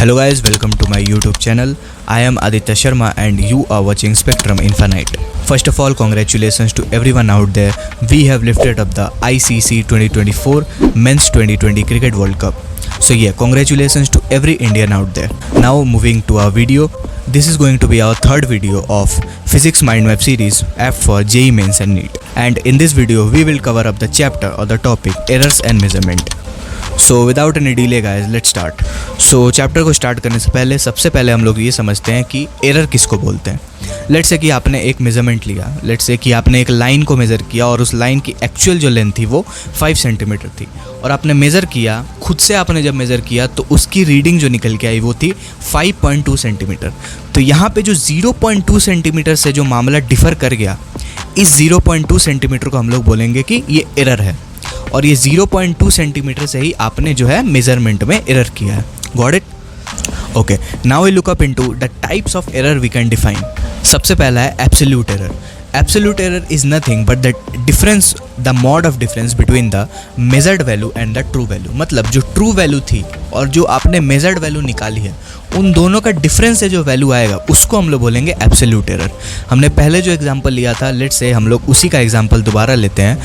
Hello guys, welcome to my YouTube channel. I am Aditya Sharma and you are watching Spectrum Infinite. First of all, congratulations to everyone out there. We have lifted up the ICC 2024 Men's 2020 Cricket World Cup. So yeah, congratulations to every Indian out there. Now moving to our video. This is going to be our third video of Physics Mind Map series apt for JEE Mains and NEET. And in this video, we will cover up the chapter or the topic Errors and Measurement. So without any delay guys let's start. So chapter को start करने से पहले सबसे पहले हम लोग ये समझते हैं कि एरर किसको बोलते हैं। लेट्स से कि आपने एक मेजरमेंट लिया, लेट्स से कि आपने एक लाइन को मेज़र किया और उस लाइन की एक्चुअल जो लेंथ थी वो 5 सेंटीमीटर थी और आपने मेज़र किया, खुद से आपने जब मेज़र किया तो उसकी रीडिंग जो निकल के आई वो थी 5.2 सेंटीमीटर। तो यहाँ पे जो 0.2 सेंटीमीटर से जो मामला डिफ़र कर गया, इस 0.2 सेंटीमीटर को हम लोग बोलेंगे कि ये एरर है और ये 0.2 सेंटीमीटर से ही आपने जो है मेजरमेंट में एरर किया है। Got it? Okay, now we look up into the types of error we can define. सबसे पहला है absolute error. Absolute error is nothing but the difference, the mod of difference between the measured value and the true value. मतलब जो true value थी और जो आपने measured value निकाली है, उन दोनों का डिफरेंस से जो वैल्यू आएगा उसको हम लोग बोलेंगे एब्सोल्यूट एरर। हमने पहले जो एग्जांपल लिया था, लेट्स से हम लोग उसी का एग्जांपल दोबारा लेते हैं।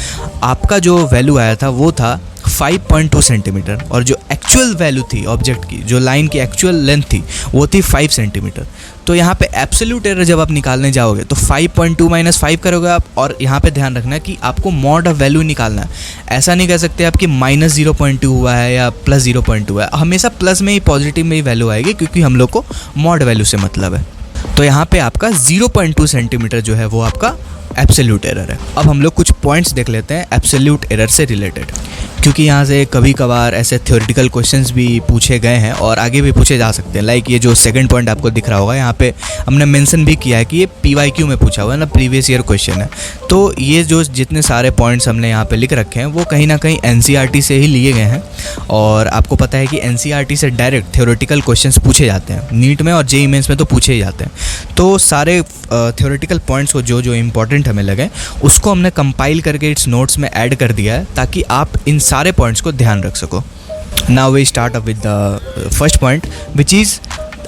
आपका जो वैल्यू आया था वो था 5.2 सेंटीमीटर और जो एक्चुअल वैल्यू थी ऑब्जेक्ट की, जो लाइन की एक्चुअल लेंथ थी वो थी 5 सेंटीमीटर। तो यहाँ पे एब्सोल्यूट एरर जब आप निकालने जाओगे तो 5.2 - 5 करोगे आप, और यहाँ पे ध्यान रखना कि आपको मॉड ऑफ वैल्यू निकालना है। ऐसा नहीं कह सकते आपकी -0.2 हुआ है या +0.2 हुआ है, हमेशा प्लस में ही, पॉजिटिव में ही वैल्यू आएगी क्योंकि हम लोग को मॉड वैल्यू से मतलब है। तो यहाँ पे आपका 0.2 सेंटीमीटर जो है वो आपका एब्सोल्यूट एरर है। अब हम लोग कुछ पॉइंट्स देख लेते हैं एब्सोल्यूट एरर से रिलेटेड, क्योंकि यहाँ से कभी कभार ऐसे थ्योरेटिकल क्वेश्चंस भी पूछे गए हैं और आगे भी पूछे जा सकते हैं। लाइक ये जो सेकंड पॉइंट आपको दिख रहा होगा, यहाँ पे हमने मेंशन भी किया है कि ये PYQ में पूछा हुआ है ना, प्रीवियस ईयर क्वेश्चन है। तो ये जो जितने सारे पॉइंट्स हमने यहाँ पे लिख रखे हैं वो कहीं ना कहीं NCERT से ही लिए गए हैं और आपको पता है कि NCERT से डायरेक्ट थ्योरेटिकल क्वेश्चंस पूछे जाते हैं नीट में और JEE मेंस में तो पूछे ही जाते हैं। तो सारे थ्योरेटिकल पॉइंट्स को जो इंपॉर्टेंट हमें लगे उसको हमने कंपाइल करके इट्स नोट्स में ऐड कर दिया है ताकि आप इन सारे पॉइंट्स को ध्यान रख सको। Now we start up with the first point which is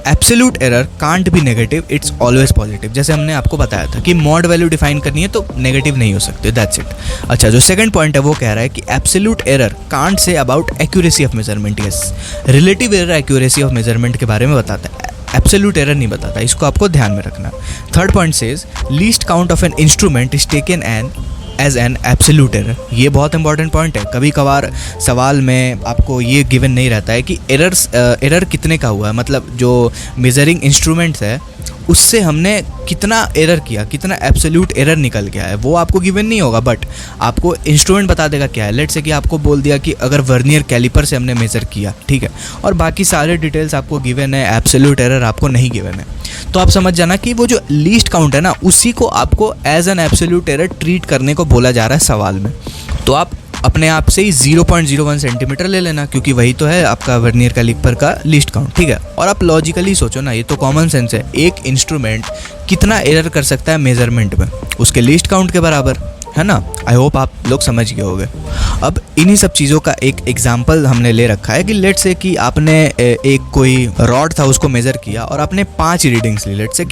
absolute error can't be negative, it's always positive. जैसे हमने आपको बताया था कि मॉड वैल्यू डिफाइन करनी है तो नेगेटिव नहीं हो सकते, दैट्स इट। अच्छा, जो सेकंड पॉइंट है वो कह रहा है कि absolute error can't say about accuracy of measurement. Yes, relative error accuracy of measurement के बारे में बताता है, एब्सोल्यूट एरर नहीं बताता, इसको आपको ध्यान में रखना। Third point says least count of an instrument is taken as an absolute error. ये बहुत इंपॉर्टेंट पॉइंट है। कभी कभार सवाल में आपको ये गिवन नहीं रहता है कि एरर कितने का हुआ है, मतलब जो मेजरिंग इंस्ट्रूमेंट्स है उससे हमने कितना एरर किया, कितना एब्सोल्यूट एरर निकल गया है, वो आपको गिवन नहीं होगा, बट आपको इंस्ट्रूमेंट बता देगा क्या है। लेट्स से कि आपको बोल दिया कि अगर वर्नियर कैलिपर से हमने मेज़र किया, ठीक है, और बाकी सारे डिटेल्स आपको गिवन है, एब्सोल्यूट एरर आपको नहीं गिवन है, तो आप समझ जाना कि वो जो लीस्ट काउंट है ना, उसी को आपको as an absolute error treat करने को बोला जा रहा है सवाल में। तो आप अपने आप से ही 0.01 सेंटीमीटर ले लेना क्योंकि वही तो है आपका वर्नियर कैलिपर का लीस्ट काउंट, ठीक है। और आप लॉजिकली सोचो ना, ये तो कॉमन सेंस है, एक इंस्ट्रूमेंट कितना एरर कर सकता है मेजरमेंट में, उसके लीस्ट काउंट के बराबर, है ना। आई होप आप लोग समझ गए होंगे। अब इन्हीं सब चीज़ों का एक एग्जांपल हमने ले रखा है कि लेट्स से कि आपने एक कोई रॉड था उसको मेज़र किया और आपने 5 रीडिंग्स ली। लेट्स से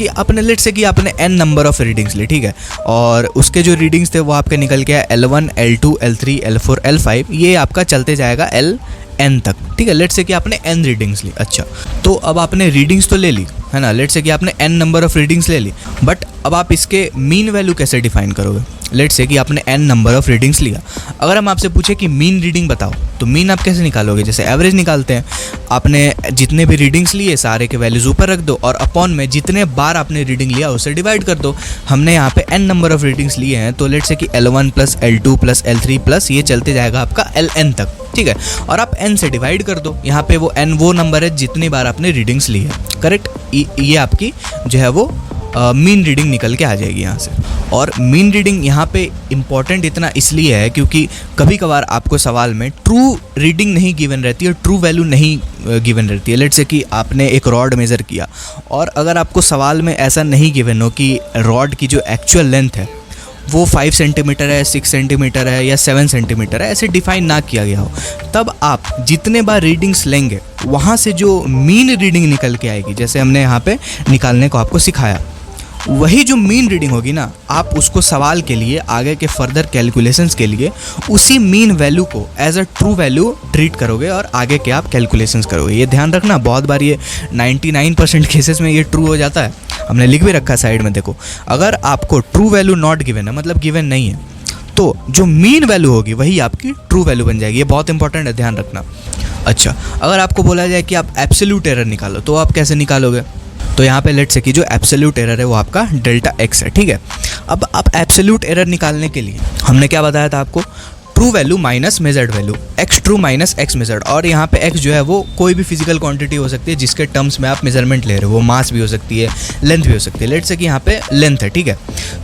कि आपने n नंबर ऑफ रीडिंग्स ली, ठीक है, और उसके जो रीडिंग्स थे वो आपके निकल के आए L1, L2, L3, L4, L5, ये आपका चलते जाएगा LN तक, ठीक है। लेट्स से कि आपने n रीडिंग्स ली। अच्छा, तो अब आपने रीडिंग्स तो ले ली, है ना, लेट्स से कि आपने n नंबर ऑफ रीडिंग्स ले ली, बट अब आप इसके मीन वैल्यू कैसे डिफाइन करोगे। लेट्स से कि आपने n नंबर ऑफ रीडिंग्स लिया, अगर हम आपसे पूछे कि मीन रीडिंग बताओ तो मीन आप कैसे निकालोगे, जैसे एवरेज निकालते हैं। आपने जितने भी रीडिंग्स लिए सारे के वैल्यूज़ ऊपर रख दो और अपॉन में जितने बार आपने रीडिंग लिया उससे डिवाइड कर दो। हमने यहाँ पे n नंबर ऑफ रीडिंग्स लिए हैं तो लेट्स से कि L1 + L2 + L3 प्लस ये चलते जाएगा आपका LN तक, ठीक है, और आप n से डिवाइड कर दो। यहाँ पे वो n वो नंबर है जितनी बार आपने रीडिंग्स ली है, करेक्ट। ये आपकी जो है वो मीन रीडिंग निकल के आ जाएगी यहाँ से। और मीन रीडिंग यहाँ पे इम्पॉर्टेंट इतना इसलिए है क्योंकि कभी कभार आपको सवाल में ट्रू रीडिंग नहीं गिवन रहती है, ट्रू वैल्यू नहीं गिवन रहती है। लेट्स से कि आपने एक रॉड मेज़र किया और अगर आपको सवाल में ऐसा नहीं गिवन हो कि रॉड की जो एक्चुअल लेंथ है वो 5 सेंटीमीटर है, 6 सेंटीमीटर है या 7 सेंटीमीटर है, ऐसे डिफाइन ना किया गया हो, तब आप जितने बार रीडिंग्स लेंगे वहाँ से जो मीन रीडिंग निकल के आएगी, जैसे हमने यहाँ पे निकालने को आपको सिखाया, वही जो मीन रीडिंग होगी ना, आप उसको सवाल के लिए आगे के फर्दर कैलकुलेशंस के लिए उसी मीन वैल्यू को as a true value treat करोगे और आगे के आप कैलकुलेशंस करोगे। ये ध्यान रखना, बहुत बार ये 99% केसेस में ये ट्रू हो जाता है। हमने लिख भी रखा है साइड में, देखो, अगर आपको ट्रू वैल्यू नॉट गिवन है, मतलब गिवन नहीं है, तो जो मीन वैल्यू होगी वही आपकी ट्रू वैल्यू बन जाएगी। ये बहुत इंपॉर्टेंट है, ध्यान रखना। अच्छा, अगर आपको बोला जाए कि आप एब्सोल्यूट एरर निकालो, तो आप कैसे निकालोगे? तो यहाँ पे लेट्स से कि जो एब्सोल्यूट एरर है वो आपका डेल्टा एक्स है, ठीक है। अब आप एब्सोल्यूट एरर निकालने के लिए हमने क्या बताया था आपको? True value minus measured value, x true minus x measured. और यहाँ पे एक्स जो है वो कोई भी फिजिकल क्वांटिटी हो सकती है जिसके टर्म्स में आप मेजरमेंट ले रहे हो, वो मास भी हो सकती है, लेंथ भी हो सकती है। लेट्स से कि यहाँ पे लेंथ है, ठीक है।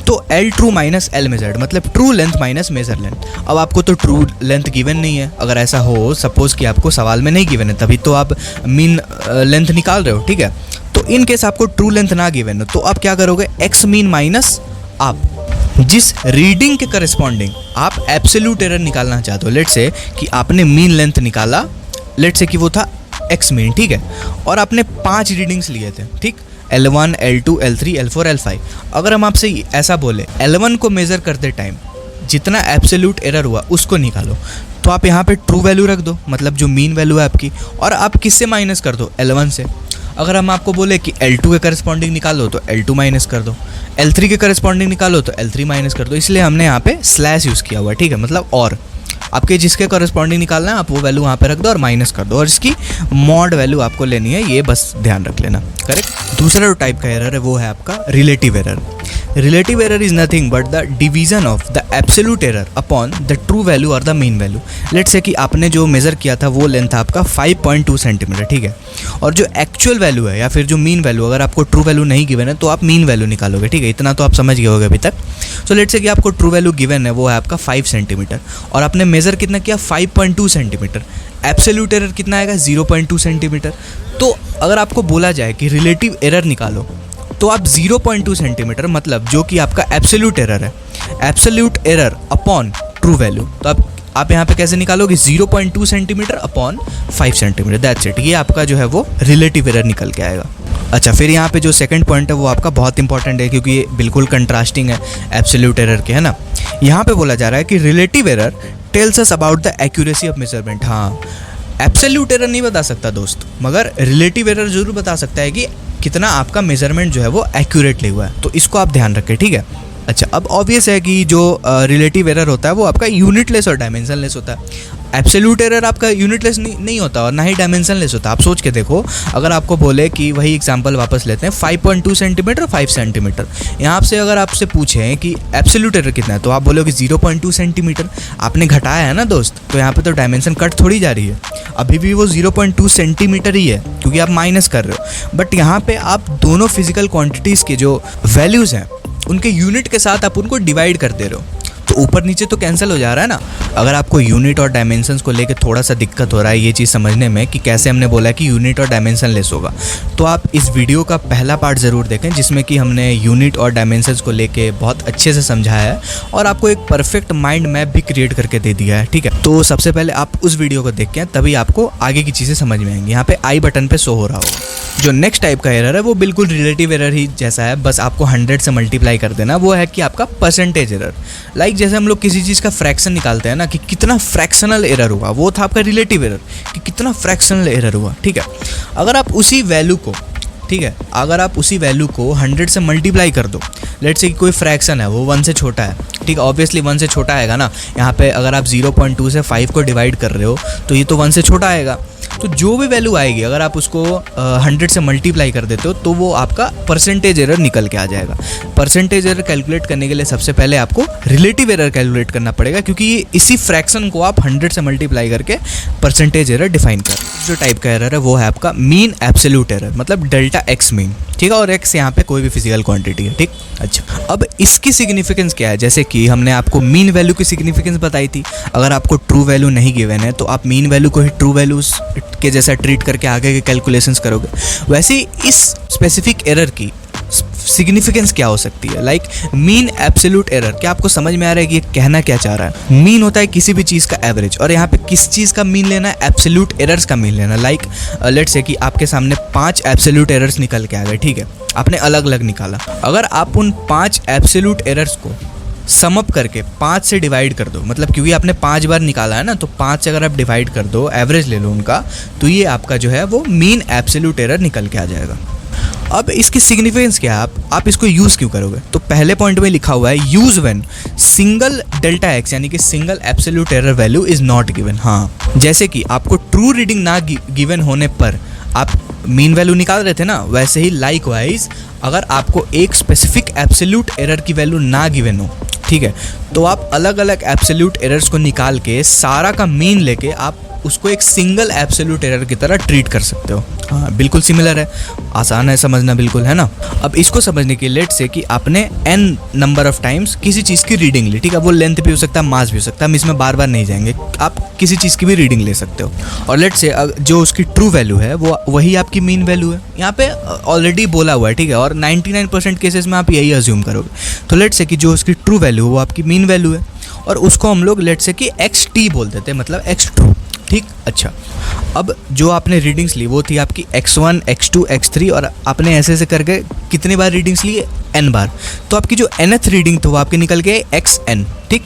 तो L true minus L measured, मतलब true length minus measure length. अब आपको तो ट्रू लेंथ गिवन नहीं है, अगर ऐसा हो सपोज कि आपको सवाल में नहीं गिवन है, तभी तो आप मीन लेंथ निकाल रहे हो, ठीक है। तो इन केस आपको ट्रू लेंथ ना गिवन हो, तो आप क्या करोगे? एक्स मीन माइनस आप जिस रीडिंग के करस्पॉन्डिंग आप एब्सोल्यूट एरर निकालना चाहते हो। लेट्स से कि आपने मीन लेंथ निकाला, लेट्स से कि वो था एक्स मीन, ठीक है, और आपने 5 रीडिंग्स लिए थे, ठीक, L1, L2, L3, L4, L5। अगर हम आपसे ऐसा बोले L1 को मेज़र करते टाइम जितना एब्सोल्यूट एरर हुआ उसको निकालो, तो आप यहाँ पे ट्रू वैल्यू रख दो, मतलब जो मीन वैल्यू है आपकी, और आप किससे माइनस कर दो? L1 से। अगर हम आपको बोले कि L2 के करस्पॉन्डिंग निकालो तो L2 माइनस कर दो, L3 के करस्पॉन्डिंग निकालो तो L3 माइनस कर दो, इसलिए हमने यहाँ पे स्लैश यूज़ किया हुआ है, ठीक है। मतलब और आपके जिसके करस्पॉन्डिंग निकालना है आप वो वैल्यू वहाँ पे रख दो और माइनस कर दो, और इसकी मॉड वैल्यू आपको लेनी है, ये बस ध्यान रख लेना, करेक्ट। दूसरा जो टाइप का एरर है वो है आपका relative error. Relative error is nothing but the division of the absolute error upon the true value और the mean value. Let's say कि आपने जो मेज़र किया था वो लेंथ आपका 5.2 सेंटीमीटर, ठीक है, और जो एक्चुअल वैल्यू है या फिर जो मीन वैल्यू, अगर आपको ट्रू वैल्यू नहीं गिवन है तो आप मीन वैल्यू निकालोगे, ठीक है। इतना तो आप समझ गए होगे अभी तक। सो लेट्स से कि आपको ट्रू वैल्यू गिवन है वो है आपका 5 सेंटीमीटर और आपने मेज़र कितना किया? 5.2 सेंटीमीटर। एब्सोल्यूट एरर कितना आएगा? 0.2 सेंटीमीटर। तो अगर आपको बोला जाए कि रिलेटिव एरर निकालो, तो आप 0.2 सेंटीमीटर, मतलब जो कि आपका एब्सोल्यूट एरर है, absolute error upon true value, तो आप यहाँ पे कैसे निकालोगे? 0.2 centimetre upon 5 centimetre, that's it. ये आपका जो है वो रिलेटिव एरर निकल के आएगा। अच्छा, फिर यहाँ पे जो सेकंड पॉइंट है वो आपका बहुत इंपॉर्टेंट है, क्योंकि ये बिल्कुल कंट्रास्टिंग है एब्सोल्यूट एरर के, है ना। यहाँ पे बोला जा रहा है कि relative error tells us about the accuracy of measurement. हाँ, एब्सोल्यूट एरर नहीं बता सकता दोस्त, मगर रिलेटिव एरर जरूर बता सकता है कि कितना आपका मेजरमेंट जो है वो एक्यूरेटली हुआ है, तो इसको आप ध्यान रखें, ठीक है। अच्छा, अब ऑब्वियस है कि जो रिलेटिव एरर होता है वो आपका यूनिटलेस और डायमेंशनलेस होता है। एब्सोल्यूट एरर आपका यूनिटलेस नहीं होता और ना ही डायमेंशनलेस होता। आप सोच के देखो, अगर आपको बोले कि वही एग्जांपल वापस लेते हैं, 5.2 सेंटीमीटर 5 सेंटीमीटर, यहाँ से अगर आपसे पूछें कि एब्सोल्यूट एरर कितना है तो आप बोलोगे 0.2 सेंटीमीटर। आपने घटाया है ना दोस्त, तो यहाँ पे तो डायमेंशन कट थोड़ी जा रही है, अभी भी वो 0.2 सेंटीमीटर ही है, क्योंकि आप माइनस कर रहे हो। बट यहाँ पे आप दोनों फिजिकल क्वांटिटीज़ के जो वैल्यूज़ हैं उनके यूनिट के साथ आप उनको डिवाइड कर दे रहे हो, तो ऊपर नीचे तो कैंसिल हो जा रहा है ना। अगर आपको यूनिट और डायमेंशंस को लेके थोड़ा सा दिक्कत हो रहा है ये चीज़ समझने में कि कैसे हमने बोला कि यूनिट और डायमेंशन लेस होगा, तो आप इस वीडियो का पहला पार्ट ज़रूर देखें जिसमें कि हमने यूनिट और डायमेंशंस को लेके बहुत अच्छे से समझाया है और आपको एक परफेक्ट माइंड मैप भी क्रिएट करके दे दिया है, ठीक है। तो सबसे पहले आप उस वीडियो को देख के तभी आपको आगे की चीज़ें समझ में आएंगी। यहाँ पे आई बटन पे शो हो रहा होगा। जो नेक्स्ट टाइप का एरर है वो बिल्कुल रिलेटिव एरर ही जैसा है, बस आपको 100 से मल्टीप्लाई कर देना। वो है कि आपका परसेंटेज एरर। लाइक जैसे हम लोग किसी चीज़ का फ्रैक्शन निकालते हैं ना कि कितना फ्रैक्शनल एरर हुआ, वो था आपका रिलेटिव एरर कि कितना फ्रैक्शनल एरर हुआ, ठीक है। अगर आप उसी वैल्यू को, ठीक है, अगर आप उसी वैल्यू को 100 से मल्टीप्लाई कर दो, लेट्स से कोई फ्रैक्शन है वो 1 से छोटा है, ठीक है, ऑब्वियसली 1 से छोटा आएगा ना। यहाँ पे अगर आप 0.2 से 5 को डिवाइड कर रहे हो तो ये तो 1 से छोटा आएगा। तो जो भी वैल्यू आएगी अगर आप उसको 100 से मल्टीप्लाई कर देते हो तो वो आपका परसेंटेज एरर निकल के आ जाएगा। परसेंटेज एरर कैलकुलेट करने के लिए सबसे पहले आपको रिलेटिव एरर कैलकुलेट करना पड़ेगा, क्योंकि इसी फ्रैक्शन को आप 100 से मल्टीप्लाई करके परसेंटेज एरर डिफाइन कर। जो टाइप का एरर है वो है आपका मीन एब्सोल्यूट एरर, मतलब डेल्टा एक्स मीन, ठीक है, और एक्स यहाँ पे कोई भी फिजिकल क्वांटिटी है, ठीक। अच्छा, अब इसकी सिग्निफिकेंस क्या है? जैसे कि हमने आपको मीन वैल्यू की सिग्निफिकेंस बताई थी। अगर आपको ट्रू वैल्यू नहीं गिवन है तो आप मीन वैल्यू को ही ट्रू वैल्यूज के जैसा ट्रीट करके आगे के कैलकुलेशंस करोगे। वैसे इस स्पेसिफिक एरर की सिग्निफिकेंस क्या हो सकती है। लाइक मीन एब्सोल्यूट एरर, क्या आपको समझ में आ रहा है कि ये कहना क्या चाह रहा है। मीन होता है किसी भी चीज़ का एवरेज, और यहाँ पे किस चीज़ का मीन लेना है, एब्सोल्यूट एरर्स का मीन लेना। लाइक लेट्स से कि आपके सामने 5 एब्सोल्यूट एरर्स निकल के आ गए, ठीक है, आपने अलग अलग निकाला। अगर आप उन 5 एब्सोल्यूट एरर्स को सम अप करके 5 से डिवाइड कर दो, मतलब क्योंकि आपने 5 बार निकाला है ना, तो 5 से अगर आप डिवाइड कर दो, एवरेज ले लो उनका, तो ये आपका जो है वो मीन एब्सोल्यूट एरर निकल के आ जाएगा। अब इसकी सिग्निफिकेंस क्या है, आप इसको यूज़ क्यों करोगे। तो पहले पॉइंट में लिखा हुआ है use when single delta x यानी कि single absolute error value is not given. हाँ, जैसे कि आपको ट्रू रीडिंग ना गिवन होने पर आप मीन वैल्यू निकाल रहे थे ना, वैसे ही लाइकवाइज अगर आपको एक स्पेसिफिक एब्सोल्यूट एरर की वैल्यू ना गिवन हो, ठीक है, तो आप अलग अलग एब्सोल्यूट एरर्स को निकाल के सारा का मीन लेके आप उसको एक सिंगल एब्सोल्यूट एरर की तरह ट्रीट कर सकते हो। हाँ, बिल्कुल सिमिलर है, आसान है समझना, बिल्कुल, है ना। अब इसको समझने के लिए लेट से कि आपने n नंबर ऑफ टाइम्स किसी चीज़ की रीडिंग ली, ठीक है, वो लेंथ भी हो सकता है, मास भी हो सकता है, हम इसमें बार बार नहीं जाएंगे, आप किसी चीज़ की भी रीडिंग ले सकते हो। और लेट से जो उसकी ट्रू वैल्यू है वो वही आपकी मीन वैल्यू है, यहाँ पे ऑलरेडी बोला हुआ है, ठीक है, और 99% केसेस में आप यही अज्यूम करोगे। तो लेट से कि जो उसकी ट्रू वैल्यू है वो आपकी मीन वैल्यू है, और उसको हम लोग लेट से कि xt बोल देते हैं, मतलब x ट्रू, ठीक। अच्छा, अब जो आपने रीडिंग्स ली वो थी आपकी x1, x2, x3, और आपने ऐसे ऐसे करके कितनी बार रीडिंग्स ली, n बार, तो आपकी जो nth रीडिंग थी वो आपकी निकल गई xn, ठीक,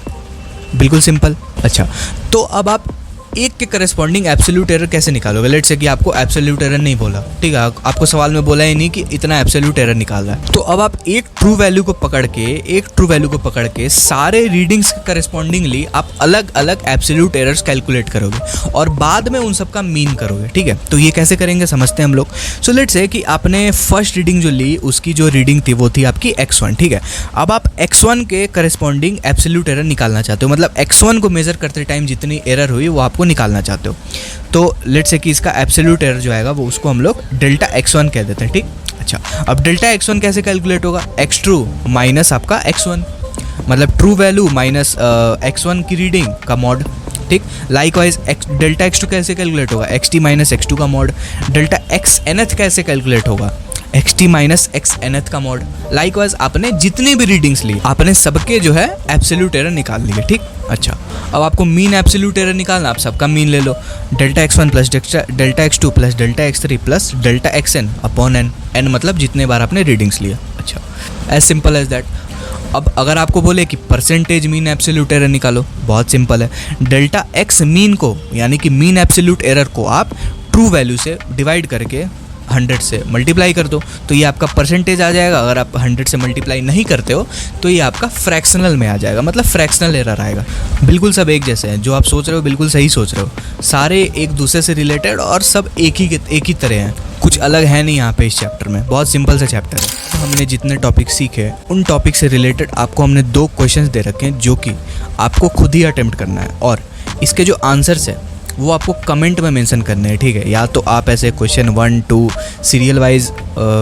बिल्कुल सिंपल। अच्छा, तो अब आप एक के करस्पॉन्डिंग एब्सोल्यूट एरर कैसे निकालोगे। लेट्स से कि आपको एब्सोल्यूट एरर नहीं बोला, ठीक है, आपको सवाल में बोला ही नहीं कि इतना एब्सोल्यूट एरर निकाल रहा है, तो अब आप एक ट्रू वैल्यू को पकड़ के सारे रीडिंग्स के करस्पॉन्डिंगली आप अलग अलग एब्सोल्यूट एरर्स कैलकुलेट करोगे और बाद में उन सब का मीन करोगे, ठीक है। तो ये कैसे करेंगे समझते हैं हम लोग। सो लेट्स से कि आपने फर्स्ट रीडिंग जो ली उसकी जो रीडिंग थी वो थी आपकी x1, ठीक है। अब आप x1 के करस्पॉन्डिंग एब्सोल्यूट एरर निकालना चाहते हो, मतलब x1 को मेजर करते टाइम जितनी एरर हुई वो आपको निकालना चाहते हो। तो लेट्स से कि इसका एब्सोल्यूट एरर जो आएगा वो उसको हम लोग डेल्टा x1 कह देते हैं, ठीक। अच्छा, अब डेल्टा x1 कैसे कैलकुलेट होगा, x ट्रू माइनस आपका x1, मतलब ट्रू वैल्यू माइनस x1 की रीडिंग का मॉड, ठीक। लाइकवाइज डेल्टा x2 कैसे कैलकुलेट होगा, xt माइनस x2 का मॉड। डेल्टा xnth कैसे कैलकुलेट होगा, xt माइनस xnth का मॉड। लाइकवाइज आपने जितनी भी रीडिंग्स ली आपने सबके जो है एब्सोल्यूट एरर निकाल लिए, ठीक। अच्छा, अब आपको मीन एब्सोल्यूट एरर निकालना, आप सबका मीन ले लो, delta x1 plus delta x2 plus delta x3 plus delta xn upon n मतलब जितने बार आपने रीडिंग्स लिया। अच्छा, एज सिंपल एज दैट। अब अगर आपको बोले कि परसेंटेज मीन एब्सोल्यूट एरर निकालो, बहुत सिंपल है, डेल्टा x मीन को यानी कि मीन एब्सोल्यूट एरर को आप ट्रू वैल्यू से डिवाइड करके 100 से मल्टीप्लाई कर दो, तो ये आपका परसेंटेज आ जाएगा। अगर आप 100 से मल्टीप्लाई नहीं करते हो तो ये आपका फ्रैक्शनल में आ जाएगा, मतलब फ्रैक्शनल एरर आएगा। बिल्कुल सब एक जैसे हैं, जो आप सोच रहे हो बिल्कुल सही सोच रहे हो, सारे एक दूसरे से रिलेटेड और सब एक ही तरह हैं, कुछ अलग है नहीं यहाँ पे इस चैप्टर में, बहुत सिंपल सा चैप्टर है। तो हमने जितने टॉपिक सीखे उन टॉपिक से रिलेटेड आपको हमने 2 क्वेश्चंस दे रखे हैं जो कि आपको खुद ही अटेम्प्ट करना है, और इसके जो आंसर्स है वो आपको कमेंट में मेंशन करने हैं, ठीक है। या तो आप ऐसे क्वेश्चन 1, 2 सीरियल वाइज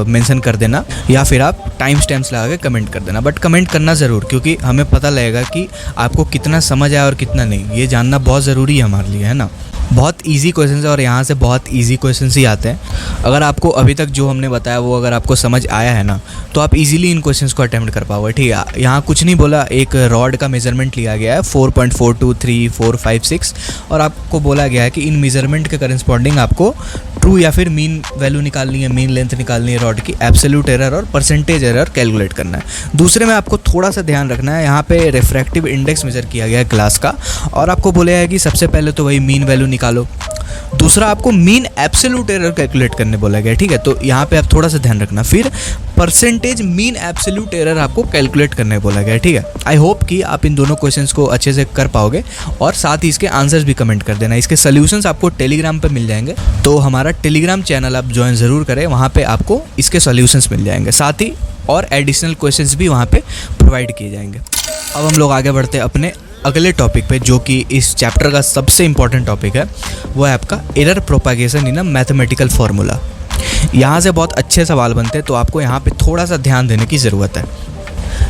मेंशन कर देना, या फिर आप टाइम स्टैम्प्स लगा के कमेंट कर देना, बट कमेंट करना ज़रूर, क्योंकि हमें पता लगेगा कि आपको कितना समझ आया और कितना नहीं, ये जानना बहुत ज़रूरी है हमारे लिए, है ना। बहुत इजी क्वेश्चन है और यहाँ से बहुत इजी क्वेश्चन ही आते हैं। अगर आपको अभी तक जो हमने बताया वो अगर आपको समझ आया है ना, तो आप इजीली इन क्वेश्चंस को अटेम्प्ट कर पाओगे, ठीक है। यहाँ कुछ नहीं बोला, एक रॉड का मेजरमेंट लिया गया है 4.423, 4, 5, 6, और आपको बोला गया है कि इन मेजरमेंट के करस्पॉन्डिंग आपको ट्रू या फिर मीन वैल्यू निकालनी है, मीन लेंथ निकालनी है रॉड की, एब्सोल्यूट एरर और परसेंटेज एरर कैलकुलेट करना है। दूसरे में आपको थोड़ा सा ध्यान रखना है, यहाँ पे रिफ्रैक्टिव इंडेक्स मेजर किया गया है ग्लास का, और आपको बोला है कि सबसे पहले तो वही मीन वैल्यू निकालो, दूसरा आपको मीन एब्सोल्यूट एरर कैलकुलेट करने बोला गया, ठीक है। तो यहाँ पे आप थोड़ा सा ध्यान रखना, फिर परसेंटेज मीन एब्सोल्यूट एरर आपको कैलकुलेट करने बोला गया, ठीक है। आई होप कि आप इन दोनों क्वेश्चंस को अच्छे से कर पाओगे, और साथ ही इसके आंसर्स भी कमेंट कर देना। इसके सॉल्यूशंस आपको टेलीग्राम पे मिल जाएंगे, तो हमारा टेलीग्राम चैनल आप ज्वाइन ज़रूर करें, वहाँ पे आपको इसके सॉल्यूशंस मिल जाएंगे, साथ ही और एडिशनल क्वेश्चंस भी वहाँ पे प्रोवाइड किए जाएंगे। अब हम लोग आगे बढ़ते हैं अपने अगले टॉपिक पे, जो कि इस चैप्टर का सबसे इम्पॉर्टेंट टॉपिक है, वो है आपका error propagation in a mathematical formula. यहाँ से बहुत अच्छे सवाल बनते हैं, तो आपको यहाँ पे थोड़ा सा ध्यान देने की ज़रूरत है।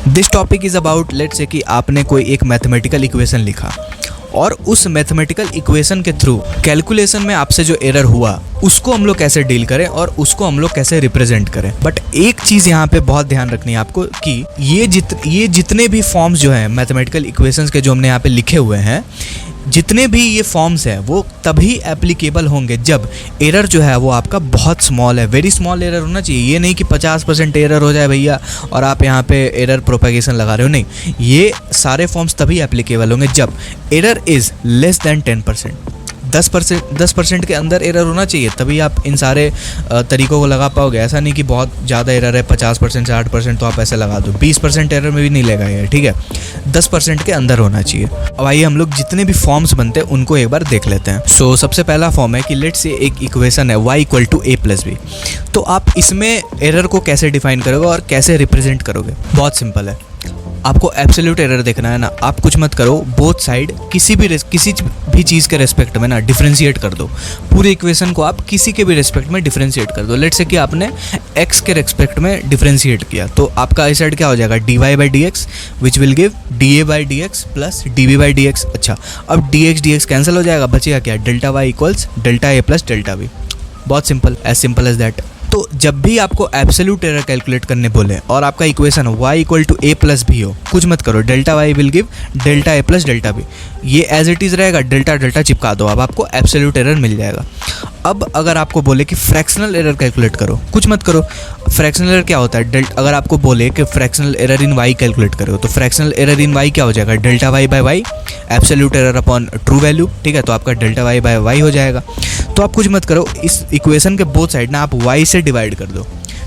This topic is about, let's say कि आपने कोई एक मैथमेटिकल इक्वेशन लिखा और उस मैथमेटिकल इक्वेशन के थ्रू कैलकुलेशन में आपसे जो एरर हुआ उसको हम लोग कैसे डील करें और उसको हम लोग कैसे रिप्रेजेंट करें। बट एक चीज़ यहाँ पे बहुत ध्यान रखनी है आपको कि ये जितने भी फॉर्म्स जो हैं मैथमेटिकल इक्वेशंस के जो हमने यहाँ पे लिखे हुए हैं, जितने भी ये फॉर्म्स हैं वो तभी एप्लीकेबल होंगे जब एरर जो है वो आपका बहुत स्मॉल है, वेरी स्मॉल एरर होना चाहिए। ये नहीं कि 50% एरर हो जाए भैया और आप यहाँ पे एरर प्रोपेगेशन लगा रहे हो, नहीं। ये सारे फॉर्म्स तभी एप्लीकेबल होंगे जब एरर इज़ लेस दैन 10%। 10% के अंदर एरर होना चाहिए, तभी आप इन सारे तरीकों को लगा पाओगे। ऐसा नहीं कि बहुत ज़्यादा एरर है 50% से 8% तो आप ऐसे लगा दो, 20% एरर में भी नहीं लेगा ये, ठीक है। 10% के अंदर होना चाहिए। अब आइए हम लोग जितने भी फॉर्म्स बनते हैं उनको एक बार देख लेते हैं। सो सबसे पहला फॉर्म है कि लेट्स से एक इक्वेशन है y = a+b। तो आप इसमें एरर को कैसे डिफाइन करोगे और कैसे रिप्रेजेंट करोगे? बहुत सिंपल है, आपको एब्सोल्यूट एरर देखना है ना। आप कुछ मत करो, बोथ साइड किसी भी चीज़ के रेस्पेक्ट में ना डिफरेंशिएट कर दो। पूरे इक्वेशन को आप किसी के भी रेस्पेक्ट में डिफरेंशिएट कर दो। लेट्स से कि आपने x के रेस्पेक्ट में डिफरेंशिएट किया तो आपका इस साइड क्या हो जाएगा, dy/dx which will give dA/dx plus dB/dx। अच्छा, अब dx कैंसिल हो जाएगा, बचेगा क्या, Δy = Δa + Δb। बहुत सिंपल एज दैट। तो जब भी आपको एब्सोल्यूट एरर कैलकुलेट करने बोले और आपका इक्वेशन y = a+b हो, कुछ मत करो, Δy will give Δa + Δb। ये एज इट इज़ रहेगा, डेल्टा चिपका दो, अब आपको एब्सोल्यूट एरर मिल जाएगा। अब अगर आपको बोले कि फ्रैक्शनल एरर कैलकुलेट करो, कुछ मत करो। फ्रैक्शनल एरर क्या होता है, अगर आपको बोले कि fractional error in y calculate करो तो फ्रैक्शनल एरर इन y क्या हो जाएगा, Δy/y absolute error upon true value, ठीक है। तो आपका Δy/y हो जाएगा। तो आप कुछ मत करो, इस इक्वेशन के बोथ साइड ना आप y से डिवाइड कर दो।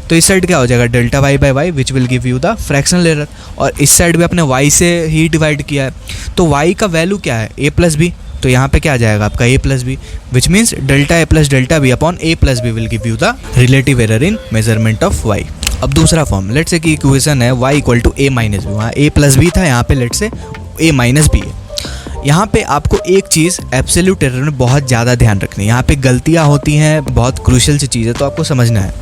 तो इस साइड क्या हो जाएगा, Δy/y which will give you the fractional error, और इस साइड भी आपने y से ही डिवाइड किया है। तो y का वैल्यू क्या है, a+b। तो यहाँ पे क्या आ जाएगा आपका a+b which means Δa + Δb upon a+b will give you the relative error in measurement of y। अब दूसरा फॉर्म, लेट्स से कि इक्वेशन है y = a-b। वहाँ a+b था, यहाँ पे लेट्स से a-b है। यहाँ पे आपको एक चीज़ एब्सोल्यूट एरर में बहुत ज़्यादा ध्यान रखनी है। यहाँ पे गलतियाँ होती हैं, बहुत क्रूशियल सी चीज़ है, तो आपको समझना है।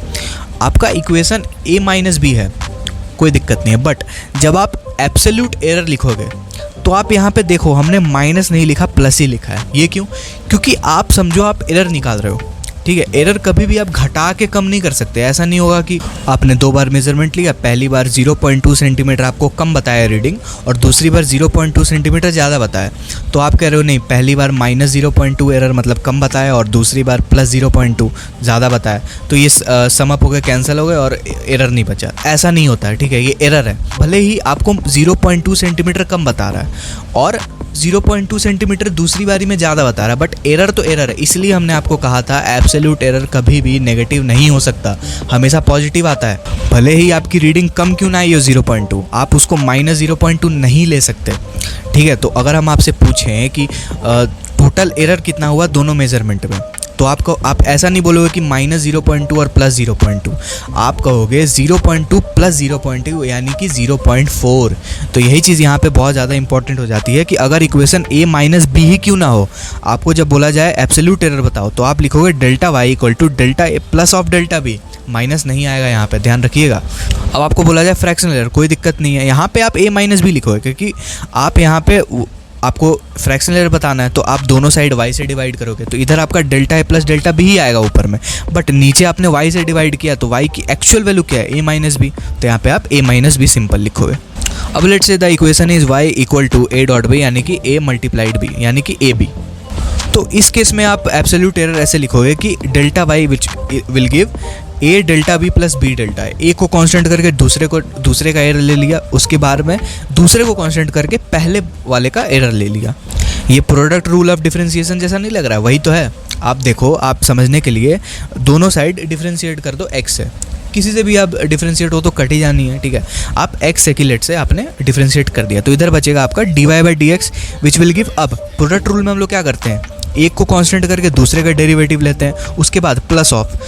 आपका इक्वेशन a-b है, कोई दिक्कत नहीं है, बट जब आप एब्सोल्यूट एरर लिखोगे तो आप यहाँ पे देखो, हमने माइनस नहीं लिखा, प्लस ही लिखा है। ये क्यों? क्योंकि आप समझो आप एरर निकाल रहे हो, ठीक है। एरर कभी भी आप घटा के कम नहीं कर सकते। ऐसा नहीं होगा कि आपने 2 बार मेजरमेंट लिया, पहली बार 0.2 सेंटीमीटर आपको कम बताया रीडिंग और दूसरी बार 0.2 सेंटीमीटर ज़्यादा बताया, तो आप कह रहे हो नहीं, पहली बार -0.2 एरर मतलब कम बताया और दूसरी बार +0.2 ज़्यादा बताया, तो ये सम अप हो गए, कैंसिल हो गए और एरर नहीं बचा। ऐसा नहीं होता है, ठीक है। ये एरर है, भले ही आपको 0.2 सेंटीमीटर कम बता रहा है और 0.2 सेंटीमीटर दूसरी बारी में ज़्यादा बता रहा है, बट एरर तो एरर है। इसलिए हमने आपको कहा था एब्सोल्यूट एरर कभी भी नेगेटिव नहीं हो सकता, हमेशा पॉजिटिव आता है। भले ही आपकी रीडिंग कम क्यों ना आई हो 0.2, आप उसको -0.2 नहीं ले सकते, ठीक है। तो अगर हम आपसे पूछें कि टोटल एरर कितना हुआ दोनों मेजरमेंट में, तो आप ऐसा नहीं बोलोगे कि -0.2 और +0.2, आप कहोगे 0.2 + 0.2 यानी कि 0.4। तो यही चीज़ यहाँ पे बहुत ज़्यादा इंपॉर्टेंट हो जाती है कि अगर इक्वेशन a-b ही क्यों ना हो, आपको जब बोला जाए एब्सोल्यूट एरर बताओ तो आप लिखोगे Δy = Δa + Δb, माइनस नहीं आएगा यहाँ पे, ध्यान रखिएगा। अब आपको बोला जाए फ्रैक्शनल एरर, कोई दिक्कत नहीं है, यहाँ पे आप a-b लिखोगे क्योंकि आप यहाँ पे आपको फ्रैक्शनल एरर बताना है, तो आप दोनों साइड y से डिवाइड करोगे तो इधर आपका Δa + Δb ही आएगा ऊपर में, बट नीचे आपने y से डिवाइड किया तो y की एक्चुअल वैल्यू क्या है, a-b, तो यहाँ पे आप a-b सिंपल लिखोगे। अब let's say the equation is y = a.b यानी कि a × b यानी कि ab। तो इस केस में आप एब्सोल्यूट एरर ऐसे लिखोगे कि Δy will give a∆b + b∆a। ए को कांस्टेंट करके दूसरे का एरर ले लिया, उसके बाद में दूसरे को कांस्टेंट करके पहले वाले का एरर ले लिया। ये प्रोडक्ट रूल ऑफ डिफरेंशिएशन जैसा नहीं लग रहा है? वही तो है। आप देखो, आप समझने के लिए दोनों साइड डिफरेंशिएट कर दो x से, किसी से भी आप डिफरेंशिएट हो तो कट ही जानी है, ठीक है। आप x से किलेट से आपने डिफरेंशिएट कर दिया तो इधर बचेगा आपका dy/dx विच विल गिव। अब प्रोडक्ट रूल में हम लोग क्या करते हैं, एक को कांस्टेंट करके दूसरे का डेरिवेटिव लेते हैं, उसके बाद प्लस ऑफ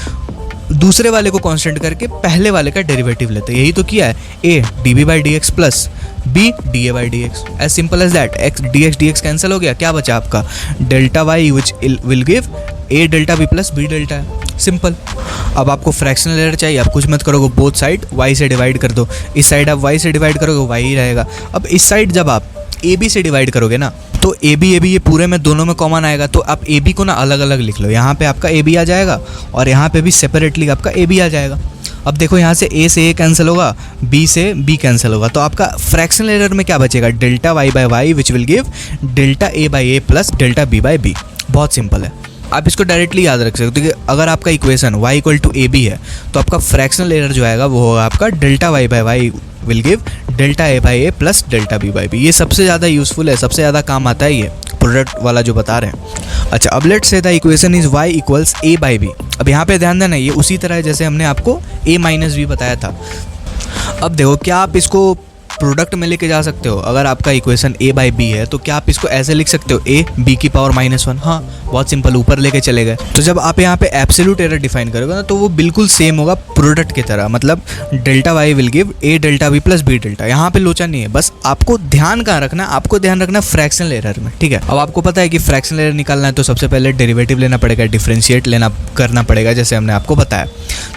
दूसरे वाले को कांस्टेंट करके पहले वाले का डेरिवेटिव लेते हैं। यही तो किया है, a db/dx plus b da/dx, as simple as that. x dx cancel हो गया, क्या बचा आपका Δy which will give a∆b + b∆, simple. अब आपको फ्रैक्शनल एरर चाहिए, आप कुछ मत करोगे, बोथ साइड y से डिवाइड कर दो। इस साइड आप y से डिवाइड करोगे, y ही रहेगा। अब इस साइड जब आप ab से डिवाइड करोगे ना, तो तो ए बी ये पूरे में दोनों में कॉमन आएगा, तो आप ए बी को ना अलग अलग लिख लो। यहाँ पे आपका ए बी आ जाएगा और यहाँ पे भी सेपरेटली आपका ए बी आ जाएगा। अब देखो यहाँ से ए कैंसिल होगा, बी से बी कैंसिल होगा, तो आपका फ्रैक्शनल एरर में क्या बचेगा, delta y by y which will give delta A by A plus delta B by B. बहुत सिंपल है, आप इसको डायरेक्टली याद रख सकते हो कि अगर आपका equation y equal to A B है तो आपका फ्रैक्शनल एरर जो आएगा वो होगा आपका delta y by y will give delta A by A plus delta B by B. ये सबसे ज़्यादा यूज़फुल है, सबसे ज़्यादा काम आता है ये प्रोडक्ट वाला जो बता रहे हैं। अच्छा, अब let's say the equation is y equals A by B. अब यहाँ पे ध्यान देना, ये उसी तरह है जैसे हमने आपको a माइनस बी बताया था। अब देखो, क्या आप इसको प्रोडक्ट में लेके जा सकते हो? अगर आपका इक्वेशन a बाई बी है तो क्या आप इसको ऐसे लिख सकते हो a b की पावर -1? हाँ, बहुत सिंपल, ऊपर लेके चले गए। तो जब आप यहाँ पे एब्सोल्यूट एरर डिफाइन करोगे ना तो वो बिल्कुल सेम होगा प्रोडक्ट की तरह, मतलब delta y will give a delta b plus b delta. यहाँ पे लोचा नहीं है, बस आपको ध्यान कहाँ रखना है, आपको ध्यान रखना फ्रैक्शनल एरर में, ठीक है। अब आपको पता है कि फ्रैक्शनल एरर निकालना है तो सबसे पहले डेरिवेटिव लेना पड़ेगा, डिफरेंशिएट करना पड़ेगा, जैसे हमने आपको बताया।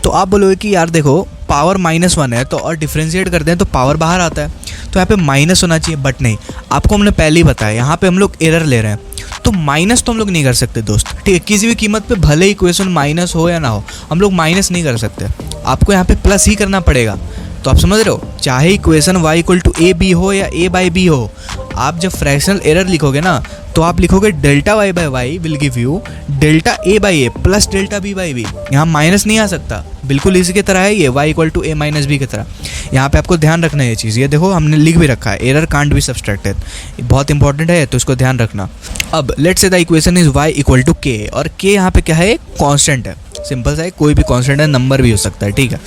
तो आप बोलोगे कि यार देखो पावर -1 है तो और डिफरेंशिएट करते हैं तो पावर बाहर आता है, तो यहाँ पे माइनस होना चाहिए, बट नहीं, आपको हमने पहले ही बताया यहाँ पे हम लोग एरर ले रहे हैं तो माइनस तो हम लोग नहीं कर सकते दोस्त, ठीक है। किसी भी कीमत पे भले इक्वेशन माइनस हो या ना हो, हम लोग माइनस नहीं कर सकते, आपको यहाँ पे प्लस ही करना पड़ेगा। तो आप समझ रहे हो, चाहे equation y equal to A B हो या a बाई बी हो, आप जब फ्रैक्शनल एरर लिखोगे ना तो आप लिखोगे delta y by y will give you delta A by A plus delta B by B. यहाँ माइनस नहीं आ सकता, बिल्कुल इसी की तरह है ये y equal to A minus B की तरह। यहाँ पे आपको ध्यान रखना है ये चीज़, ये देखो हमने लिख भी रखा है, एरर कांट बी सब्सट्रैक्टेड, बहुत इंपॉर्टेंट है तो इसको ध्यान रखना। अब let's say the equation is y equal to K, और k यहाँ पे क्या है, कॉन्स्टेंट है, सिंपल सा है, कोई भी कॉन्स्टेंट है, नंबर भी हो सकता है, ठीक है।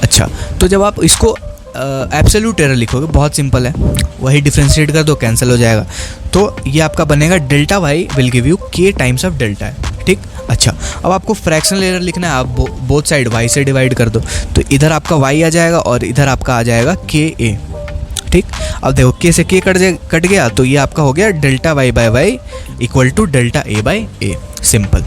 अच्छा, तो जब आप इसको एब्सोल्यूट एरर लिखोगे, बहुत सिंपल है, वही डिफरेंशिएट कर दो, कैंसिल हो जाएगा, तो ये आपका बनेगा delta y will give you K times of delta है, ठीक। अच्छा, अब आपको फ्रैक्शनल एरर लिखना है, आप बोथ साइड y से डिवाइड कर दो, तो इधर आपका y आ जाएगा और इधर आपका आ जाएगा के ए, ठीक। अब देखो k से k कट गया तो ये आपका हो गया delta y by y equal to delta A by A. Simple,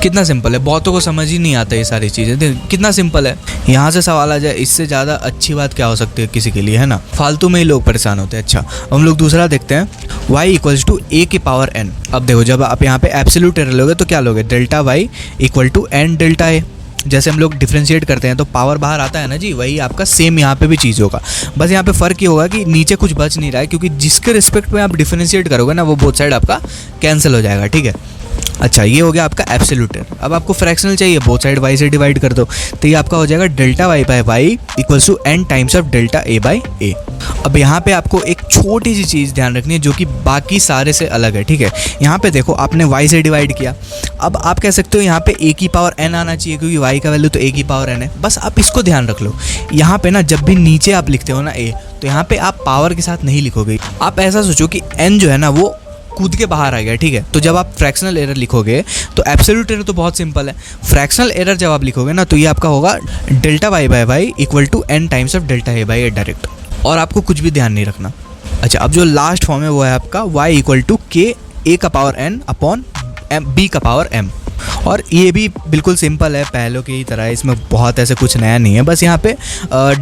कितना सिंपल है, बहुतों को समझ ही नहीं आता ये सारी चीज़ें, कितना सिंपल है। यहाँ से सवाल आ जाए, इससे ज़्यादा अच्छी बात क्या हो सकती है किसी के लिए, है ना। फालतू में ही लोग परेशान होते हैं। अच्छा, हम लोग दूसरा देखते हैं, y इक्वल्स टू a की पावर n। अब देखो, जब आप यहाँ पे एब्सोल्यूट एरर लोगे तो क्या लोगे, delta y equal to n delta a। जैसे हम लोग डिफरेंशिएट करते हैं तो पावर बाहर आता है ना जी, वही आपका सेम यहाँ पे भी चीज़ होगा, बस यहाँ पे फ़र्क ये होगा कि नीचे कुछ बच नहीं रहा है, क्योंकि जिसके रिस्पेक्ट में आप डिफरेंशिएट करोगे ना वो बोथ साइड आपका कैंसिल हो जाएगा, ठीक है। अच्छा, ये हो गया आपका एब्सोल्यूट एरर। अब आपको फ्रैक्शनल चाहिए, बोथ साइड y से डिवाइड कर दो, तो ये आपका हो जाएगा delta y by y equals to n times of delta A by a. अब यहाँ पे आपको एक छोटी सी चीज़ ध्यान रखनी है जो कि बाकी सारे से अलग है, ठीक है। यहाँ पे देखो, आपने y से डिवाइड किया, अब आप कह सकते हो यहाँ पे a की पावर n आना चाहिए, क्योंकि y का वैल्यू तो a की पावर n है। बस आप इसको ध्यान रख लो, यहाँ पे ना जब भी नीचे आप लिखते हो ना a, तो यहाँ पे आप पावर के साथ नहीं लिखोगे, आप ऐसा सोचो कि n जो है ना वो कूद के बाहर आ गया, ठीक है। तो जब आप फ्रैक्शनल एरर लिखोगे तो एब्सोल्यूट एरर तो बहुत सिंपल है, फ्रैक्शनल एरर जब आप लिखोगे ना तो ये आपका होगा delta y by y equal to n times of delta A by A direct, और आपको कुछ भी ध्यान नहीं रखना। अच्छा, अब जो लास्ट फॉर्म है वो है आपका y इक्वल टू के a का पावर n अपॉन b का पावर m, और ये भी बिल्कुल सिंपल है, पहलों की ही तरह है, इसमें बहुत ऐसे कुछ नया नहीं है, बस यहाँ पे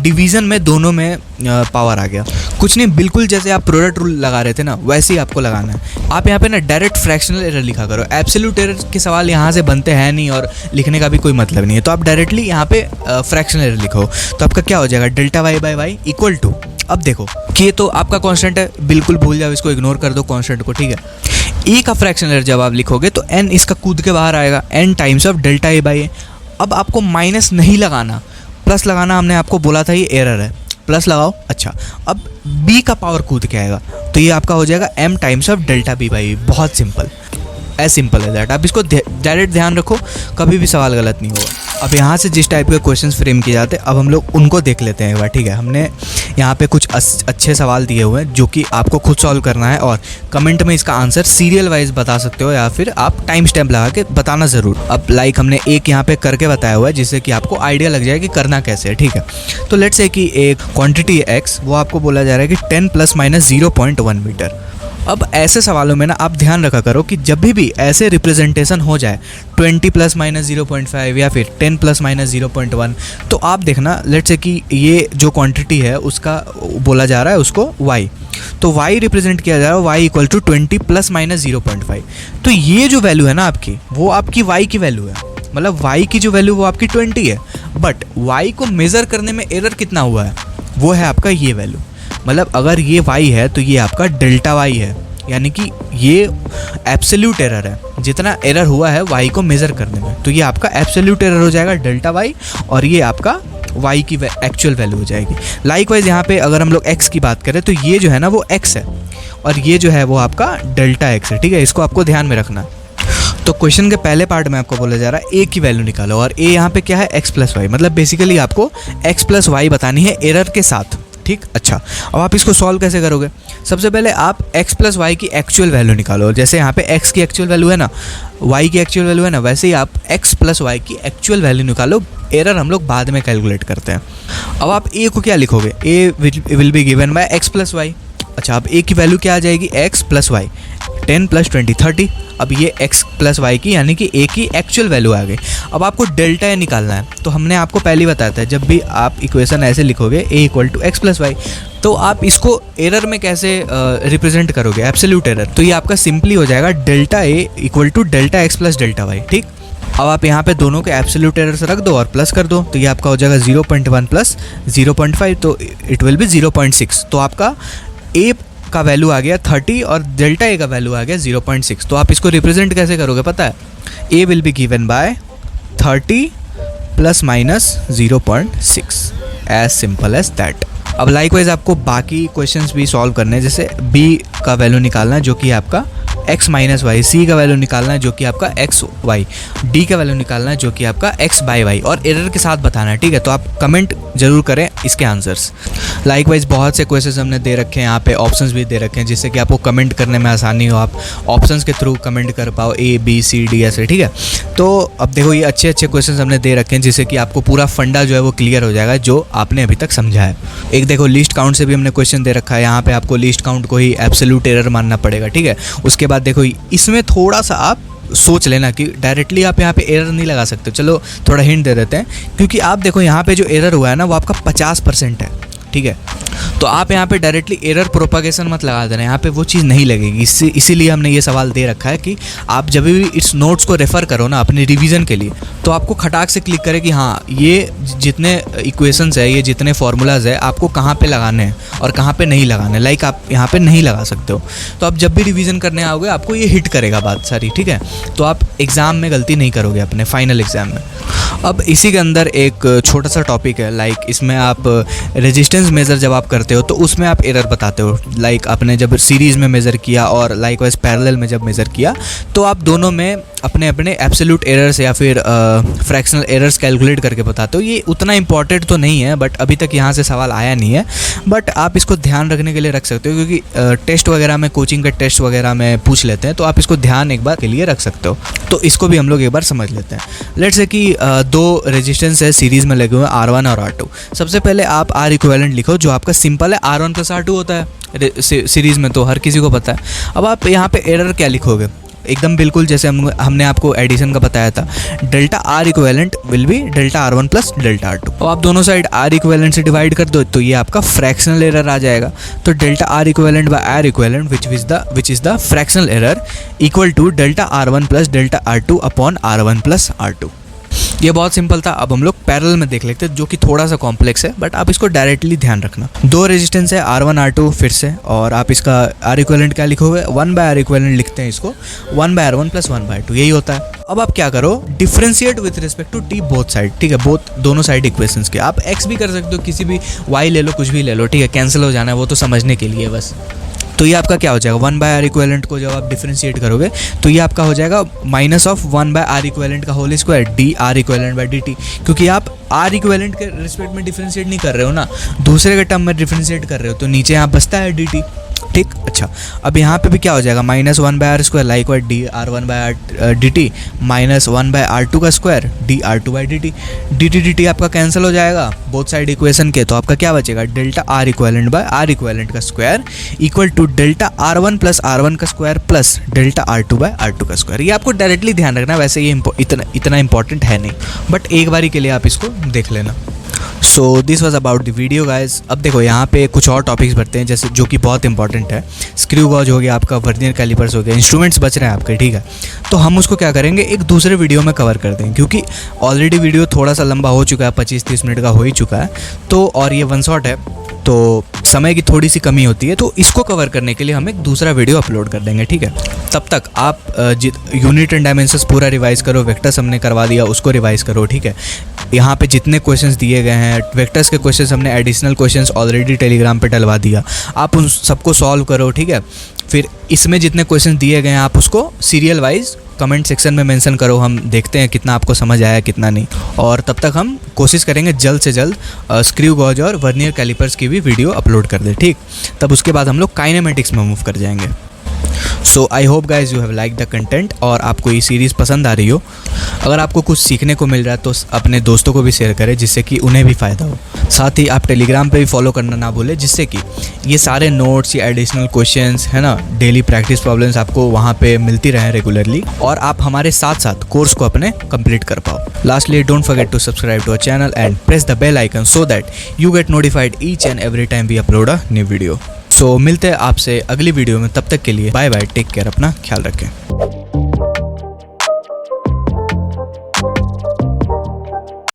डिवीज़न में दोनों में पावर आ गया, कुछ नहीं, बिल्कुल जैसे आप प्रोडक्ट रूल लगा रहे थे ना वैसे ही आपको लगाना है। आप यहाँ पे ना डायरेक्ट फ्रैक्शनल एरर लिखा करो, एब्सोल्यूट एरर के सवाल यहाँ से बनते हैं नहीं और लिखने का भी कोई मतलब नहीं है, तो आप डायरेक्टली यहाँ पे फ्रैक्शनल एरर लिखो, तो आपका क्या हो जाएगा, delta y by y equal to, अब देखो के तो आपका कांस्टेंट है, बिल्कुल भूल जाओ इसको, इग्नोर कर दो कांस्टेंट को, ठीक है। ए का फ्रैक्शनल एरर जब आप लिखोगे तो n इसका कूद के बाहर आएगा, n times of delta A by a. अब आपको माइनस नहीं लगाना, प्लस लगाना, हमने आपको बोला था ये एरर है, प्लस लगाओ। अच्छा, अब b का पावर कूद के आएगा तो ये आपका हो जाएगा m times of delta b by, बहुत सिंपल, एज सिंपल है दैट। आप इसको डायरेक्ट ध्यान रखो, कभी भी सवाल गलत नहीं होगा। अब यहाँ से जिस टाइप के क्वेश्चंस फ्रेम किए जाते हैं अब हम लोग उनको देख लेते हैं एक बार, ठीक है। हमने यहाँ पे कुछ अच्छे सवाल दिए हुए हैं जो कि आपको खुद सॉल्व करना है, और कमेंट में इसका आंसर सीरियल वाइज बता सकते हो या फिर आप टाइम स्टैम्प लगा के बताना ज़रूर। अब लाइक हमने एक यहाँ पे करके बताया हुआ है जिससे कि आपको आइडिया लग जाए कि करना कैसे है, ठीक है। तो लेट्स से कि एक क्वांटिटी है x, वो आपको बोला जा रहा है कि 10 ± 0.1 मीटर, अब ऐसे सवालों में ना आप ध्यान रखा करो कि जब भी ऐसे रिप्रेजेंटेशन हो जाए 20 प्लस माइनस 0.5 या फिर 10 प्लस माइनस 0.1, तो आप देखना लेट्स से कि ये जो क्वांटिटी है उसका बोला जा रहा है उसको y, तो y रिप्रेजेंट किया जा रहा है y equal to 20 plus minus 0.5। तो ये जो वैल्यू है ना आपकी, वो आपकी y की वैल्यू है, मतलब y की जो वैल्यू वो आपकी 20 है, बट y को मेज़र करने में एरर कितना हुआ है, वो है आपका ये वैल्यू। मतलब अगर ये y है तो ये आपका डेल्टा y है, यानी कि ये एब्सोल्यूट एरर है, जितना एरर हुआ है y को मेज़र करने में, तो ये आपका एब्सोल्यूट एरर हो जाएगा डेल्टा y, और ये आपका y की एक्चुअल वैल्यू हो जाएगी। लाइकवाइज यहाँ पे अगर हम लोग x की बात करें तो ये जो है ना वो x है, और ये जो है वो आपका डेल्टा x है, ठीक है, इसको आपको ध्यान में रखना। तो क्वेश्चन के पहले पार्ट में आपको बोला जा रहा है a की वैल्यू निकालो, और a यहाँ पे क्या है, x प्लस वाई, मतलब बेसिकली आपको x प्लस वाई बतानी है एरर के साथ, ठीक। अच्छा, अब आप इसको सॉल्व कैसे करोगे? सबसे पहले आप x प्लस वाई की एक्चुअल वैल्यू निकालो। जैसे यहाँ पे x की एक्चुअल वैल्यू है ना, y की एक्चुअल वैल्यू है ना, वैसे ही आप x प्लस वाई की एक्चुअल वैल्यू निकालो। एरर हम लोग बाद में कैलकुलेट करते हैं। अब आप a को क्या लिखोगे, a will be given by x plus y. अच्छा, अब a की वैल्यू क्या आ जाएगी, x प्लस वाई, 10 प्लस 20 30। अब ये x प्लस वाई की यानी कि a की एक्चुअल वैल्यू आ गई। अब आपको डेल्टा ए निकालना है, तो हमने आपको पहले ही बताया था जब भी आप इक्वेशन ऐसे लिखोगे a equal to x plus y, तो आप इसको एरर में कैसे रिप्रेजेंट करोगे, एब्सोल्यूट एरर, तो ये आपका सिंपली हो जाएगा delta A equal to delta x plus delta y, ठीक। अब आप यहाँ पे दोनों के एब्सोल्यूट एरर्स रख दो और प्लस कर दो, तो ये आपका हो जाएगा 0.1 प्लस 0.5, तो इट विल बी 0.6। तो आपका a का वैल्यू आ गया 30 और डेल्टा ए का वैल्यू आ गया 0.6। तो आप इसको रिप्रेजेंट कैसे करोगे पता है, a will be given by 30 plus minus 0.6, as simple as that. अब लाइकवाइज आपको बाकी क्वेश्चंस भी सॉल्व करने हैं, जैसे b का वैल्यू निकालना है जो कि आपका x माइनस वाई, सी का वैल्यू निकालना है जो कि आपका एक्स वाई, डी का वैल्यू निकालना है जो कि आपका x बाई वाई, और एरर के साथ बताना है, ठीक है। तो आप कमेंट जरूर करें इसके आंसर्स। लाइकवाइज बहुत से क्वेश्चंस हमने दे रखे हैं, यहाँ पे ऑप्शंस भी दे रखे हैं जिससे कि आपको कमेंट करने में आसानी हो, आप ऑप्शंस के थ्रू कमेंट कर पाओ A B C D ऐसे, ठीक है। तो अब देखो ये अच्छे अच्छे क्वेश्चंस हमने दे रखे हैं जिससे कि आपको पूरा फंडा जो है वो क्लियर हो जाएगा जो आपने अभी तक समझा है। एक देखो लिस्ट काउंट से भी हमने क्वेश्चन दे रखा है, यहाँ पे आपको लिस्ट काउंट को ही एब्सोल्यूट एरर मानना पड़ेगा, ठीक है। उसके बाद देखो इसमें थोड़ा सा आप सोच लेना कि डायरेक्टली आप यहाँ पे एरर नहीं लगा सकते, चलो थोड़ा हिंट दे देते हैं, क्योंकि आप देखो यहाँ पे जो एरर हुआ है ना वो आपका 50% है, ठीक है। तो आप यहाँ पे डायरेक्टली एरर प्रोपागेशन मत लगा देना, यहाँ पे वो चीज़ नहीं लगेगी। इसीलिए हमने ये सवाल दे रखा है कि आप जब भी इस नोट्स को रेफ़र करो ना अपने रिवीजन के लिए, तो आपको खटाक से क्लिक करें कि हाँ ये जितने इक्वेशंस है, ये जितने फार्मूलाज है, आपको कहाँ पे लगाने हैं और कहाँ पे नहीं लगाने, लाइक आप यहाँ पे नहीं लगा सकते हो। तो आप जब भी रिवीजन करने आओगे आपको ये हिट करेगा बात सारी, ठीक है। तो आप एग्ज़ाम में गलती नहीं करोगे अपने फाइनल एग्ज़ाम में। अब इसी के अंदर एक छोटा सा टॉपिक है, लाइक इसमें आप रेजिस्टेंस मेज़र जब आप करते हो तो उसमें आप एरर बताते हो। लाइक आपने जब सीरीज़ में मेज़र किया और लाइकवाइज पैरेलल में जब मेज़र किया, तो आप दोनों में अपने अपने एब्सोल्यूट एरर्स या फिर फ्रैक्शनल एरर्स कैलकुलेट करके बताते हो। ये उतना इंपॉर्टेंट तो नहीं है, बट अभी तक यहाँ से सवाल आया नहीं है, बट आप इसको ध्यान रखने के लिए रख सकते हो, क्योंकि टेस्ट वगैरह में, कोचिंग के टेस्ट वगैरह में पूछ लेते हैं, तो आप इसको ध्यान एक बार के लिए रख सकते हो। तो इसको भी हम लोग एक बार समझ लेते हैं। लेट्स से कि दो रेजिस्टेंस है सीरीज़ में लगे हुए हैं R1 और R2। सबसे पहले आप R इक्विवेलेंट लिखो, जो आपका सिंपल है, R1 प्लस R2 होता है सीरीज़ में, तो हर किसी को पता है। अब आप यहाँ पे एरर क्या लिखोगे, एकदम बिल्कुल जैसे हमने आपको एडिशन का बताया था, delta R equivalent will be delta R1 प्लस डेल्टा R2। अब आप दोनों साइड R इक्विवेलेंट से डिवाइड कर दो तो ये आपका फ्रैक्शनल एरर आ जाएगा। तो delta R equivalent by R equivalent which is the fractional error equal to delta R1 प्लस delta R2 upon R1 plus R2। ये बहुत सिंपल था। अब हम लोग पैरेलल में देख लेते हैं, जो कि थोड़ा सा कॉम्प्लेक्स है, बट आप इसको डायरेक्टली ध्यान रखना। दो रेजिस्टेंस है R1 R2 फिर से, और आप इसका R इक्विवेलेंट क्या लिखोगे, 1 बाय R इक्विवेलेंट लिखते हैं इसको, 1 बाय R1 प्लस 1 बाय 2, यही होता है। अब आप क्या करो, differentiate with respect to T both side, ठीक है, दोनों साइड इक्वेशंस के। आप x भी कर सकते हो, किसी भी y ले लो, कुछ भी ले लो, ठीक है, कैंसिल हो जाना है, वो तो समझने के लिए बस। तो ये आपका क्या हो जाएगा, 1 बाय R इक्विवेलेंट को जब आप डिफ्रेंशिएट करोगे तो ये आपका हो जाएगा minus of 1 by R equivalent का whole square D R equivalent by dt, क्योंकि आप R इक्विवेलेंट के रिस्पेक्ट में डिफ्रेंशिएट नहीं कर रहे हो ना, दूसरे के टर्म में डिफ्रेंशिएट कर रहे हो, तो नीचे यहाँ बचता है dt। ठीक। अच्छा, अब यहाँ पे भी क्या हो जाएगा, -1/r² like wise dr1/dt -1/r2 का स्क्वायर dr2/dt। dt आपका कैंसिल हो जाएगा बोथ साइड इक्वेशन के, तो आपका क्या बचेगा, delta r equivalent by r equivalent का square equal to delta r1 plus r1 का स्क्वायर प्लस डेल्टा r2/r2 का स्क्वायर। ये आपको डायरेक्टली ध्यान रखना, वैसे ये इतना इंपॉर्टेंट है नहीं, बट एक बारी के लिए आप इसको देख लेना। So this was about the video guys. अब देखो यहाँ पे कुछ और टॉपिक्स बढ़ते हैं, जैसे जो कि बहुत इंपॉर्टेंट है। स्क्रू गॉज हो गया आपका, वर्नियर कैलिपर्स हो गया, इंस्ट्रूमेंट्स बच रहे हैं आपके, ठीक है। तो हम उसको क्या करेंगे, एक दूसरे वीडियो में कवर कर देंगे, क्योंकि ऑलरेडी वीडियो थोड़ा सा लंबा हो चुका है, 25-30 मिनट का हो ही चुका है, तो और ये वन शॉट है, तो समय की थोड़ी सी कमी होती है, तो इसको कवर करने के लिए हम एक दूसरा वीडियो अपलोड कर देंगे, ठीक है। तब तक आप यूनिट एंड डायमेंशंस पूरा रिवाइज करो, वेक्टर्स हमने करवा दिया उसको रिवाइज करो, ठीक है। यहाँ पे जितने क्वेश्चंस दिए गए हैं, वेक्टर्स के क्वेश्चंस हमने एडिशनल क्वेश्चंस ऑलरेडी टेलीग्राम पे डलवा दिया, आप उन सबको सॉल्व करो, ठीक है। फिर इसमें जितने क्वेश्चन दिए गए हैं आप उसको सीरियल वाइज कमेंट सेक्शन में मेंशन करो, हम देखते हैं कितना आपको समझ आया कितना नहीं। और तब तक हम कोशिश करेंगे जल्द से जल्द स्क्रू गॉज और वर्नियर कैलिपर्स की भी वीडियो अपलोड कर दे, ठीक। तब उसके बाद हम लोग काइनेमेटिक्स में मूव कर जाएंगे। So I hope guys you have like the content और आपको ये सीरीज़ पसंद आ रही हो। अगर आपको कुछ सीखने को मिल रहा है तो अपने दोस्तों को भी शेयर करें, जिससे कि उन्हें भी फ़ायदा हो। साथ ही आप टेलीग्राम पे भी फॉलो करना ना भूलें, जिससे कि ये सारे नोट्स या एडिशनल क्वेश्चंस है ना, डेली प्रैक्टिस प्रॉब्लम्स आपको वहाँ पे मिलती रहें रेगुलरली, और आप हमारे साथ साथ कोर्स को अपने कंप्लीट कर पाओ। Lastly don't forget to subscribe to our channel and press the bell icon so that you get notified each and every time we upload a new video. So मिलते हैं आपसे अगली वीडियो में, तब तक के लिए बाय बाय, टेक केयर, अपना ख्याल रखें।